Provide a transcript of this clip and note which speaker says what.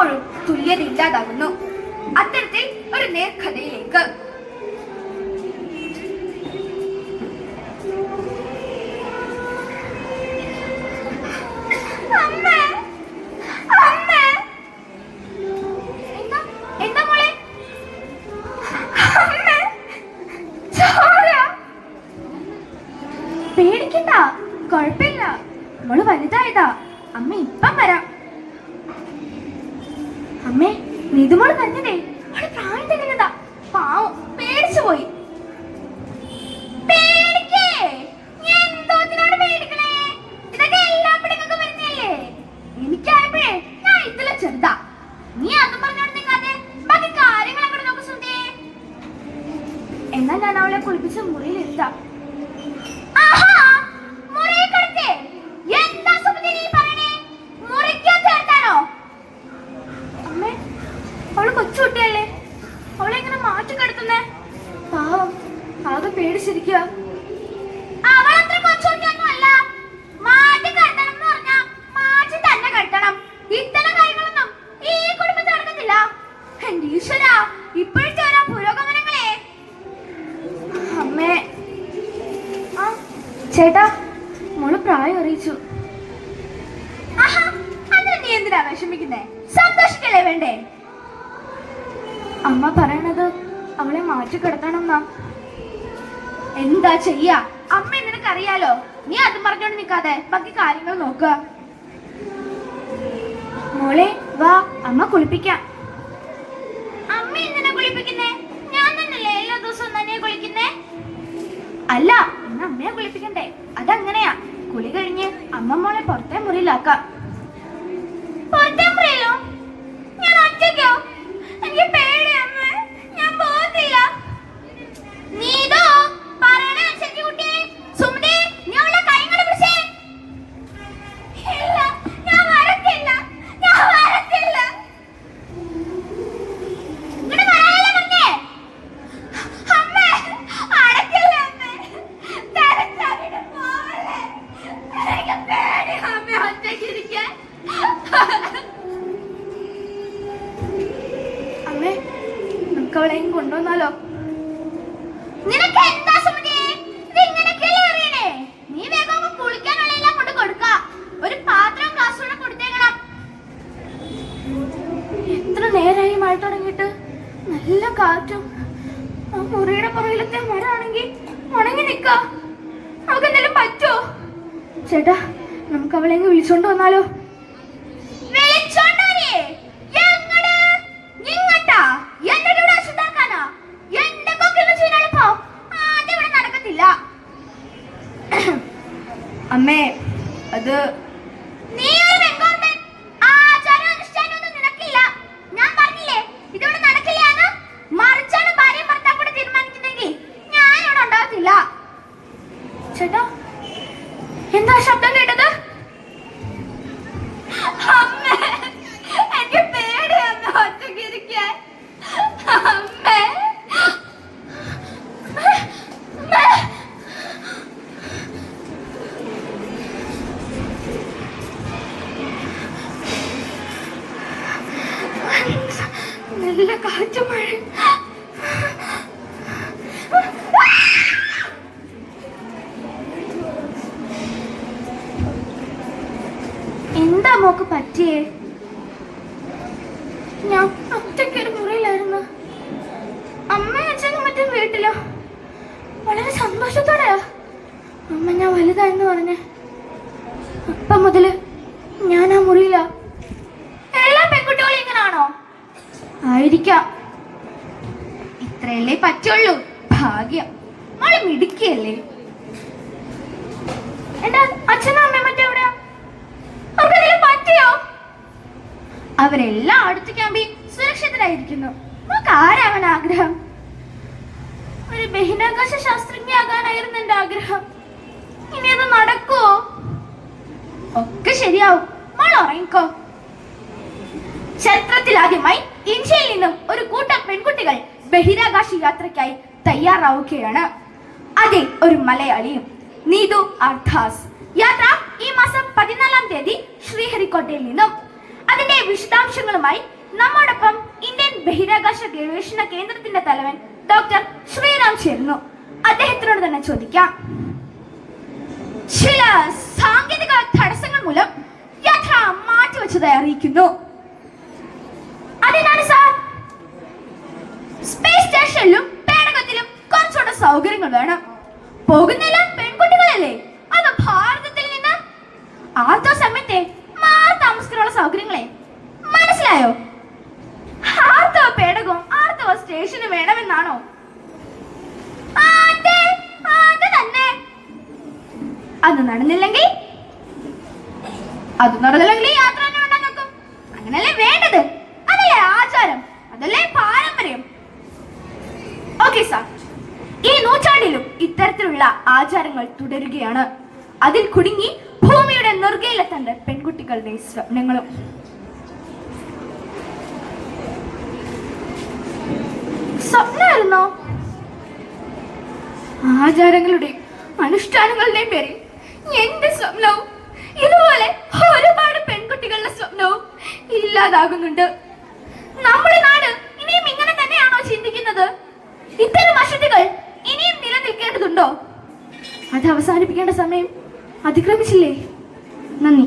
Speaker 1: എപ്പോഴും തുല്യത ഇല്ലാതാകുന്നു. അത്തരത്തിൽ ഒരു നേർക്കഥയിലേക്ക്. പേടിക്കണ്ട, കുഴപ്പമില്ല, മോള് വലുതായതാ. അമ്മ ഇപ്പം വരാം. അമ്മേ, നീതുമോള് കഞ്ഞതേ, അവള് പ്രായം തികഞ്ഞതാ. പാവം പേടിച്ചു പോയി. എനിക്കായപ്പോഴേ ഞാൻ ഇതിലെ ചെറുതാ. നീ അതും പറഞ്ഞോണ്ട് നിൽക്കാതെ ബാക്കി കാര്യങ്ങൾ അങ്ങോട്ട് നോക്ക് സുന്ദേ. എന്നാ ഞാൻ അവളെ കുളിപ്പിച്ച് മുറിയിലിരുത്താം. അവള് കൊച്ചുകുട്ടിയല്ലേ, അവളെ എങ്ങനെ മാറ്റി കിടത്തുന്നേ? പാവം ആകെ പേടിച്ചിരിക്കുക. അവളത്ര കൊച്ചുകുട്ടിയൊന്നും അല്ല. മാറ്റി കിടത്തണം എന്ന് പറഞ്ഞാ മാറ്റി തന്നെ കിടത്തണം. ഇത്തരം കാര്യങ്ങളൊന്നും ഈ കുടുംബത്തിൽ നടക്കത്തില്ല. എന്റെ ഈശ്വര, ഇപ്പോഴത്തെ ഓരോ പുരോഗമനങ്ങളെ. അമ്മേ, ചേട്ടാ, മോള് പ്രായം അറിയിച്ചു. അത് നീ എന്തിനാ വിഷമിക്കുന്നേ? സന്തോഷിക്കല്ലേ വേണ്ടേ? അമ്മ പറയണത് അവളെ മാറ്റി കിടത്തണം എന്നാ. എന്താ ചെയ്യാ? അമ്മ നിനക്കറിയാലോ. നീ അതും പറഞ്ഞോണ്ട് നിൽക്കാതെ ബാക്കി കാര്യങ്ങൾ നോക്കുക. മോളെ വാ, അമ്മ കുളിപ്പിക്കാം. അമ്മ എന്തിനാ കുളിപ്പിക്കുന്നേ? ഞാൻ തന്നെയല്ലേ എല്ലാ ദിവസവും തന്നെ കുളിക്കുന്നേ. അല്ല, ഇന്ന് അമ്മയെ കുളിപ്പിക്കണ്ടേ. അതങ്ങനെയാ. കുളി കഴിഞ്ഞ് അമ്മ മോളെ പുറത്തെ മുറിയിലാക്കാം. പുറത്തെ മുറിയിലോ? ഞാൻ ഒറ്റയ്ക്കോ? എനിക്ക് പേടി അമ്മേ, ഞാൻ പോകത്തില്ല. നീതോ പറയണ അനുസരിച്ച് കുട്ടിയെ. സുമതി, നീ അവളുടെ കൈകൾ പിടിച്ചേ. ഇല്ല, ഞാൻ വരത്തില്ല, ഞാൻ വരത്തില്ല. ഇങ്ങനെ പറയാനല്ലേ പറഞ്ഞേ? അമ്മേ, അടക്കില്ല അമ്മേ, തിരച്ചവിടെ പോവല്ലേ. എനിക്ക് പേടി അമ്മേ ഒറ്റയ്ക്ക് ഇരിക്കാൻ. അമ്മേ, നമുക്ക് അവളെയും കൊണ്ടുവന്നാലോ? നിനക്ക് എന്താ സുമതി? ഇങ്ങനെയൊക്കെയല്ലേ അറിയണേ? നീ വേഗം കുളിക്കാനുള്ളതെല്ലാം കൊണ്ട് കൊടുക്ക. ഒരു പാത്രവും ഗ്ലാസ്സൂടെ കൊടുത്തേക്കണം. എത്ര നേരമായി മഴ തുടങ്ങിയിട്ട്. നല്ല കാറ്റും. ആ മുറിയുടെ പുറകിലത്തെ മരമാണെങ്കിൽ ഉണങ്ങി നിക്ക. നമുക്ക് എന്തെങ്കിലും പറ്റോ? ചേട്ടാ, നമുക്ക് അവളെങ്ങ് വിളിച്ചോണ്ട് വന്നാലോ? അമ്മേ, അത് നീ ഒരു ആചാരം അനുഷ്ഠാനമൊന്നും നിനക്കില്ല. ഞാൻ പറഞ്ഞില്ലേ ഇതോടെ നടക്കില്ല. മറിച്ചാണ് ഭാര്യയും ഭർത്താവും കൂടെ തീരുമാനിക്കുന്നെങ്കിൽ ഞാൻ ഇവിടെ ഉണ്ടാകത്തില്ല. ചേട്ടാ, എന്താ ശബ്ദം കേട്ടത്? അമ്മേ, എനിക്ക് പേടിയാണ് ഒറ്റയ്ക്ക് ഇരിക്കാൻ. അമ്മേ, നല്ല കാറ്റും മഴ. എന്താ മോക്ക് പറ്റിയേ? ഞാൻ ഒറ്റയ്ക്കൊരു മുറിയിലായിരുന്നു. അമ്മയും അച്ഛനും മറ്റും വീട്ടിലോ. വളരെ സന്തോഷത്തോടെയാ അമ്മ ഞാൻ വലുതായെന്ന് പറഞ്ഞേ. അപ്പം മുതല് ഞാൻ ആ മുറിയിലാ. എല്ലാ പെൺകുട്ടികളും ഇങ്ങനാണോ? ആയിരിക്കാം. ഇത്രയല്ലേ പറ്റുള്ളൂ. ഭാഗ്യം, മോള് മിടുക്കിയല്ലേ. എന്റെ അച്ഛനും അമ്മയും മറ്റെവിടെയാ? അവർക്കെന്തെങ്കിലും പറ്റിയോ? അവരെല്ലാം അടുത്ത ക്യാമ്പിൽ സുരക്ഷിതരായിരിക്കുന്നു. നമുക്ക് ആരാവാൻ ആഗ്രഹം? ഒരു ബഹിരാകാശ ശാസ്ത്രജ്ഞയാകാനായിരുന്നു എന്റെ ആഗ്രഹം. ഇനി അത് നടക്കുവോ? ഒക്കെ ശരിയാവും. മോൾ ഉറങ്ങിക്കോ. ചരിത്രത്തിൽ ആദ്യമായി ഇന്ത്യയിൽ നിന്നും ഒരു കൂട്ടം പെൺകുട്ടികൾ ബഹിരാകാശ യാത്രയ്ക്കായി തയ്യാറാവുകയാണ്. അതിൽ ഒരു മലയാളിയും, നീതു അർഥാസ്. യാത്ര ഈ മാസം 14-ാം തീയതി ശ്രീഹരിക്കോട്ടയിൽ നിന്നും. അതിന്റെ വിശദാംശങ്ങളുമായി നമ്മോടൊപ്പം ഇന്ത്യൻ ബഹിരാകാശ ഗവേഷണ കേന്ദ്രത്തിന്റെ തലവൻ ഡോക്ടർ ശ്രീറാം ചേരുന്നു. അദ്ദേഹത്തിനോട് തന്നെ ചോദിക്കാം. ചില സാങ്കേതിക തടസ്സങ്ങൾ മൂലം യാത്ര മാറ്റിവെച്ചതായി അറിയിക്കുന്നു. അതെന്താണ് സാർ? സ്പേസ് സ്റ്റേഷനിലും പേടകത്തിലും കുറച്ചുകൂടെ സൗകര്യങ്ങൾ വേണം. പോകുന്നെല്ലാം പെൺകുട്ടികളല്ലേ? അത് ഭാരതത്തിൽ നിന്ന് ആർത്തവ സമയത്തെ മാറി താമസിക്കാനുള്ള സൗകര്യങ്ങളെ മനസ്സിലായോ? ആർത്തവ പേടകവും ആർത്തവ സ്റ്റേഷനും വേണമെന്നാണോ? അത് തന്നെ. അത് നടന്നില്ലെങ്കിൽ യാത്ര ഉണ്ടാക്കും. അങ്ങനല്ലേ വേണ്ടത്? അതല്ലേ ആചാരം, അതല്ലേ പാരമ്പര്യം. ഓക്കെ സാർ, ഈ നൂറ്റാണ്ടിലും ഇത്തരത്തിലുള്ള ആചാരങ്ങൾ തുടരുകയാണ്. അതിൽ കുടുങ്ങി ഭൂമിയുടെ നെറുകയിലെത്തേണ്ട പെൺകുട്ടികളുടെ സ്വപ്നങ്ങളും. സ്വപ്നമായിരുന്നോ? ആചാരങ്ങളുടെയും അനുഷ്ഠാനങ്ങളുടെയും പേരിൽ എന്റെ സ്വപ്നവും ഇതുപോലെ ഒരുപാട് പെൺകുട്ടികളുടെ സ്വപ്നവും ഇല്ലാതാകുന്നുണ്ട്. നമ്മുടെ നാട് ഇനിയും ഇങ്ങനെ തന്നെയാണോ ചിന്തിക്കുന്നത്? ഇത്തരം അശുദ്ധികൾ ഇനിയും നിലനിൽക്കേണ്ടതുണ്ടോ? അത് അവസാനിപ്പിക്കേണ്ട സമയം അതിക്രമിച്ചില്ലേ? നന്ദി.